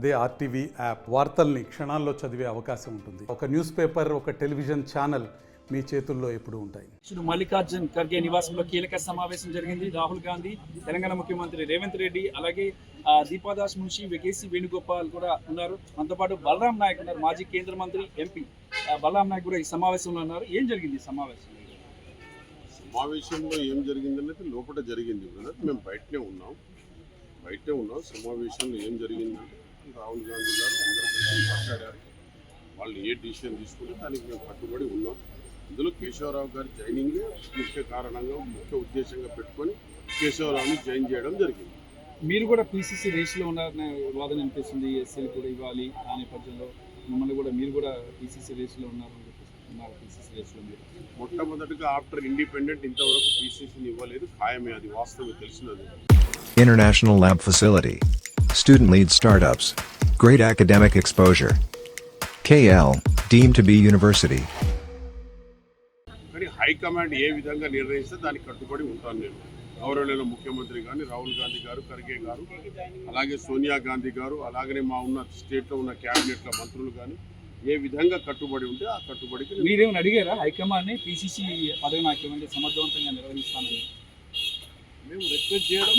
అదే RTV app వార్తల్ని క్షణాల్లో చదివే అవకాశం ఉంటుంది. ఒక న్యూస్ పేపర్, ఒక టెలివిజన్ ఛానల్ మీ చేతుల్లో ఎప్పుడూ ఉంటాయి. మల్లికార్జున్ ఖర్గే నివాసంలో కీలక సమావేశం జరిగింది. రాహుల్ గాంధీ, తెలంగాణ ముఖ్యమంత్రి రేవంత్ రెడ్డి, అలాగే దీపాదాస్ మున్షి, కేసీ వేణుగోపాల్ కూడా ఉన్నారు. మనతో పాటు బలరాం నాయక్ ఉన్నారు, మాజీ కేంద్ర మంత్రి, ఎంపీ. బలరాం నాయక్ కూడా ఈ సమావేశంలో ఉన్నారు. ఏం జరిగింది సమావేశంలో ఏం జరిగిందనేది లోపల జరిగింది బ్రదర్. మేము బయటనే ఉన్నాం. సమావేశంలో ఏం జరిగిందంటే రాహుల్ గాంధీ గారు అందరూ మాట్లాడారు. వాళ్ళు ఏ డిసిషన్ తీసుకుంటే దానికి మేము కట్టుబడి ఉన్నాం. ఇందులో కేశవరావు గారి జాయినింగే ముఖ్య కారణంగా, ముఖ్య ఉద్దేశంగా పెట్టుకొని కేశవరావుని జాయిన్ చేయడం జరిగింది. మీరు కూడా పీసీసీ రేస్లో ఉన్నారనే వాదన అనిపిస్తుంది. ఎస్సీలు కూడా ఇవ్వాలి ఆ నేపథ్యంలో మిమ్మల్ని కూడా మీరు కూడా పీసీసీ రేస్లో ఉన్నారని చెప్పేస్తున్నారు. పీసీసీ రేస్లో మీరు మొట్టమొదటిగా ఆఫ్టర్ ఇండిపెండెంట్ ఇంతవరకు పీసీసీని ఇవ్వలేదు. ఖాయమే, అది వాస్తవం, తెలిసినది. International Lab Facility. Student lead startups. Great academic exposure. KL, deemed to be university. కానీ హైకమాండ్ ఏ విధంగా నిర్ణయిస్తే దానికి కట్టుబడి ఉంటాను నేను. గౌరవనీయ ముఖ్యమంత్రి కానీ రాహుల్ గాంధీ గారు, ఖర్గే గారు, అలాగే సోనియా గాంధీ గారు, అలాగనే మా ఉన్న స్టేట్లో ఉన్న క్యాబినెట్ల మంత్రులు కానీ ఏ విధంగా కట్టుబడి ఉంటే ఆ కట్టుబడికి. మీరేమైనా అడిగారా హైకమాండ్ని పీసీసీ పదవి నాకు ఇవ్వండి, సమర్థవంతంగా నిర్వహిస్తానని? మేము రిక్వెస్ట్ చేయడం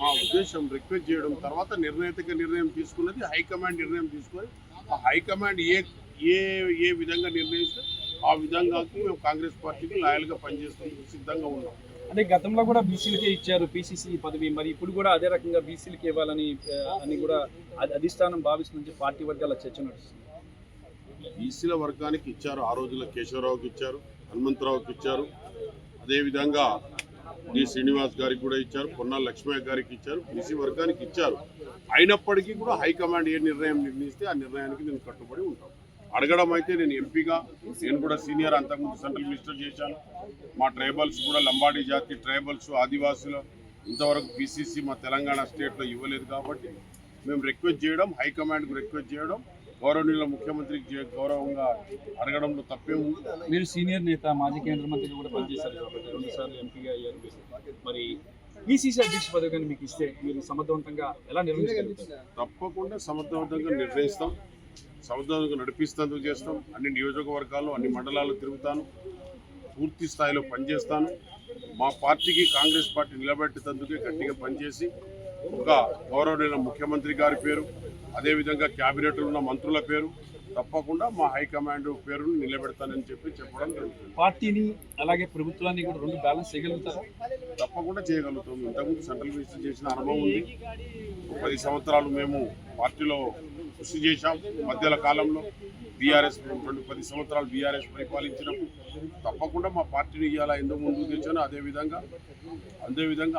మా ఉద్దేశం రిక్వెస్ట్ చేయడం. తర్వాత నిర్ణయం తీసుకున్నది హైకమాండ్. నిర్ణయం తీసుకొని ఆ హైకమాండ్ ఏ విధంగా నిర్ణయిస్తే ఆ విధంగా మేము కాంగ్రెస్ పార్టీకి లాయల్గా పనిచేస్తాం, సిద్ధంగా ఉన్నాం. అంటే గతంలో కూడా బీసీలకే ఇచ్చారు పీసీసీ పదవి, మరి ఇప్పుడు కూడా అదే రకంగా బీసీలకి ఇవ్వాలని కూడా అధిష్టానం భావిస్తుంది. పార్టీ వర్గాల చర్చ నడుస్తుంది. బీసీల వర్గానికి ఇచ్చారు. ఆ రోజుల్లో కేశవరావుకి ఇచ్చారు, హనుమంతరావుకి ఇచ్చారు, అదేవిధంగా డి శ్రీనివాస్ గారికి కూడా ఇచ్చారు, పొన్నాల లక్ష్మయ్య గారికి ఇచ్చారు, బీసీ వర్గానికి ఇచ్చారు. అయినప్పటికీ కూడా హైకమాండ్ ఏ నిర్ణయం నిర్ణయిస్తే ఆ నిర్ణయానికి నేను కట్టుబడి ఉంటాను. అడగడం అయితే నేను ఎంపీగా, నేను కూడా సీనియర్, అంతకుముందు సెంట్రల్ మినిస్టర్ చేశాను. మా ట్రైబల్స్ కూడా లంబాడీ జాతి ట్రైబల్స్, ఆదివాసులు ఇంతవరకు బీసీసీ మా తెలంగాణ స్టేట్లో ఇవ్వలేదు. కాబట్టి మేము రిక్వెస్ట్ చేయడం, హైకమాండ్కు రిక్వెస్ట్ చేయడం, గౌరవనీయుల ముఖ్యమంత్రికి గౌరవంగా అడగడంలో తప్పేముంది. మీరు సీనియర్ నేత, మాజీ కేంద్ర మంత్రిగా కూడా పనిచేశారు కాబట్టి 2 సార్లు ఎంపీగా అయ్యారు. మరి పీసీసీ అధ్యక్ష పదవిని మీకు ఇస్తే మీరు సమర్థవంతంగా ఎలా నిర్వహించగలుగుతారు? తప్పకుండా సమర్థవంతంగా నిర్వహిస్తాం, సమర్థవంతంగా నడిపిస్తేందుకు చేస్తాం. అన్ని నియోజకవర్గాల్లో, అన్ని మండలాల్లో తిరుగుతాను, పూర్తి స్థాయిలో పనిచేస్తాను. మా పార్టీకి, కాంగ్రెస్ పార్టీ నిలబెట్టేందుకే గట్టిగా పనిచేసి ఒక గౌరవనీయ ముఖ్యమంత్రి గారి పేరు, అదేవిధంగా క్యాబినెట్లో ఉన్న మంత్రుల పేరు, తప్పకుండా మా హైకమాండ్ పేరును నిలబెడతానని చెప్పడం జరుగుతుంది. పార్టీని అలాగే ప్రభుత్వాన్ని కూడా 2 బ్యాలెన్స్ చేయగలుగుతారా? తప్పకుండా చేయగలుగుతాం. ఇంతకుముందు సెంట్రల్ మినిస్టర్ చేసిన అనుభవం ఉంది. 10 సంవత్సరాలు మేము పార్టీలో కృషి చేశాం. మధ్యల కాలంలో బీఆర్ఎస్ 10 సంవత్సరాలు బీఆర్ఎస్ పరిపాలించినప్పుడు తప్పకుండా మా పార్టీని ఇవ్వాలా, ఎందుకు ముందుకు తెచ్చానో అదేవిధంగా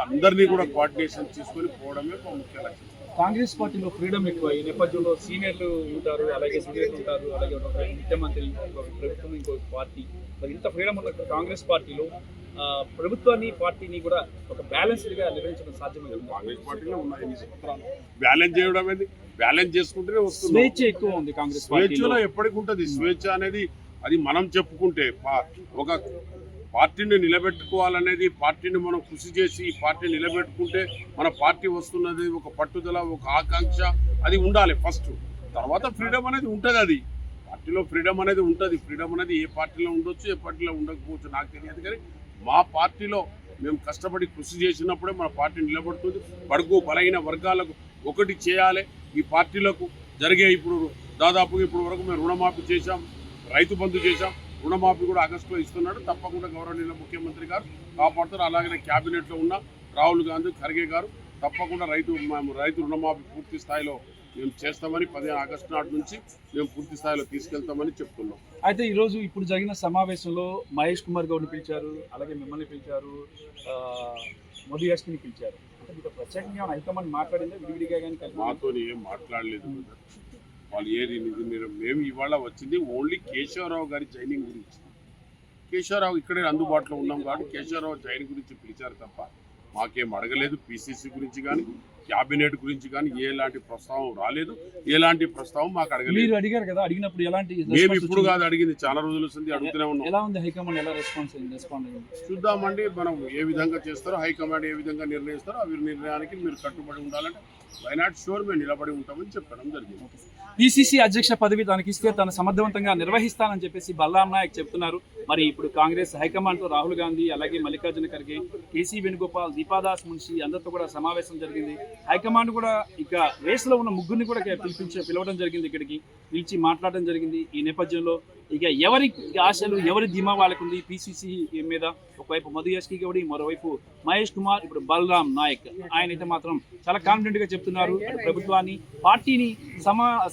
అందరినీ కూడా కోఆర్డినేషన్ తీసుకొని పోవడమే ఒక ముఖ్య లక్ష్యం. కాంగ్రెస్ పార్టీలో ఫ్రీడమ్ ఎక్కువ. ఈ నేపథ్యంలో సీనియర్లు ఉంటారు, అలాగే సీనియర్లు ఉంటారు, అలాగే ఒక ముఖ్యమంత్రి, ఇంకొక ప్రభుత్వం, ఇంకొక పార్టీ. మరి ఇంత ఫ్రీడమ్ ఉన్న కాంగ్రెస్ పార్టీలో ప్రభుత్వాన్ని, పార్టీని కూడా ఒక బ్యాలెన్స్డ్గా నిర్వహించడం సాధ్యమే. కాంగ్రెస్ పార్టీలో ఉన్నాయి బ్యాలెన్స్ చేయడం అనేది, బ్యాలెన్స్ చేసుకుంటేనే వస్తుంది. స్వేచ్ఛ ఎక్కువ ఉంది కాంగ్రెస్ స్వేచ్ఛలో ఎప్పటికి ఉంటుంది. స్వేచ్ఛ అనేది అది మనం చెప్పుకుంటే, ఒక పార్టీని నిలబెట్టుకోవాలనేది, పార్టీని మనం కృషి చేసి ఈ పార్టీని నిలబెట్టుకుంటే మన పార్టీ వస్తున్నది ఒక పట్టుదల, ఒక ఆకాంక్ష అది ఉండాలి ఫస్ట్. తర్వాత ఫ్రీడమ్ అనేది ఉంటుంది. అది పార్టీలో ఫ్రీడమ్ అనేది ఉంటుంది. ఫ్రీడమ్ అనేది ఏ పార్టీలో ఉండొచ్చు, ఏ పార్టీలో ఉండకపోవచ్చు, నాకు తెలియదు. కానీ మా పార్టీలో మేము కష్టపడి కృషి చేసినప్పుడే మన పార్టీ నిలబడుతుంది. బడుగు బలహీన వర్గాలకు ఒకటి చేయాలి. ఈ పార్టీలకు జరిగే ఇప్పుడు దాదాపుగా ఇప్పుడు వరకు మేము రుణమాఫీ చేశాం, రైతు బంధు చేశాం, రుణమాఫీ కూడా ఆగస్టులో ఇస్తున్నాడు. తప్పకుండా గౌరవనీయ ముఖ్యమంత్రి గారు కాపాడుతారు. అలాగనే క్యాబినెట్లో ఉన్న రాహుల్ గాంధీ, ఖర్గే గారు తప్పకుండా రైతు రుణమాఫీ పూర్తి స్థాయిలో మేము చేస్తామని, 15 ఆగస్టు నాటి నుంచి మేము పూర్తి స్థాయిలో తీసుకెళ్తామని చెప్తున్నాం. అయితే ఈరోజు ఇప్పుడు జరిగిన సమావేశంలో మహేష్ కుమార్ గౌడ్ని పిలిచారు, అలాగే మిమ్మల్ని పిలిచారు, మోదీ యాష్ని పిలిచారు. అంటే మీకు ప్రత్యేకంగా హైకమాండ్ మాట్లాడిందా విడివిడిగా? కానీ మాతో ఏం మాట్లాడలేదు. వాళ్ళు ఏది మేము ఇవాళ వచ్చింది ఓన్లీ కేశవరావు గారి జాయినింగ్ గురించి. కేశవరావు ఇక్కడే అందుబాటులో ఉన్నాం కాబట్టి కేశవరావు జాయినింగ్ గురించి పిలిచారు తప్ప మాకేం అడగలేదు. పీసీసీ గురించి కానీ, క్యాబినెట్ గురించి కానీ ఎలాంటి ప్రస్తావం రాలేదు. ఎలాంటి ప్రస్తావం మాకు అడగలేదు. మీరు అడిగారు కదా, అడిగినప్పుడు ఎలాంటి? మేము ఇప్పుడు కాదు అడిగింది, చాలా రోజుల నుంచి అడుగుతూనే ఉన్నాం. ఎలా ఉంది హైకమాండ్, ఎలా రెస్పాండ్ చూద్దామండి. మనం ఏ విధంగా చేస్తారో, హైకమాండ్ ఏ విధంగా నిర్ణయిస్తారో ఆ నిర్ణయానికి మీరు కట్టుబడి ఉండాలంటే వై నాట్ షూర్ మేము నిలబడి ఉంటామని చెప్పడం జరిగింది. పిసిసి అధ్యక్ష పదవి తనకి ఇస్తే తను సమర్థవంతంగా నిర్వహిస్తానని చెప్పేసి బలరాం నాయక్ చెప్తున్నారు. మరి ఇప్పుడు కాంగ్రెస్ హైకమాండ్తో రాహుల్ గాంధీ అలాగే మల్లికార్జున ఖర్గే, కేసీ వేణుగోపాల్, దీపాదాస్ మున్షి అందరితో కూడా సమావేశం జరిగింది. హైకమాండ్ కూడా ఇక రేసులో ఉన్న ముగ్గురిని కూడా పిలవడం జరిగింది, ఇక్కడికి పిలిచి మాట్లాడడం జరిగింది. ఈ నేపథ్యంలో ఇక ఎవరి ఆశలు ఎవరి ధీమా వాళ్ళకు ఉంది పిసిసి మీద, ఒకవైపు మధు యాష్కి గౌడి, మరోవైపు మహేష్ కుమార్, ఇప్పుడు బలరాం నాయక్. ఆయన అయితే మాత్రం చాలా కాన్ఫిడెంట్ గా చెప్తున్నారు అటు ప్రభుత్వాన్ని పార్టీని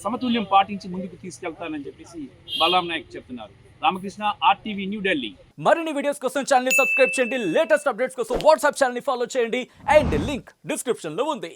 సమతుల్యం పాటించి ముందుకు తీసుకెళ్తానని చెప్పేసి బలరాం నాయక్ చెప్తున్నారు. రామకృష్ణ, RTV, న్యూఢిల్లీ. మరిన్ని వీడియోస్ కోసం ఛానల్ ని సబ్స్క్రైబ్ చేయండి, లేటెస్ట్ అప్డేట్స్ కోసం వాట్సాప్ ఛానల్ ని ఫాలో చేయండి అండ్ లింక్ డిస్క్రిప్షన్ లో ఉంది.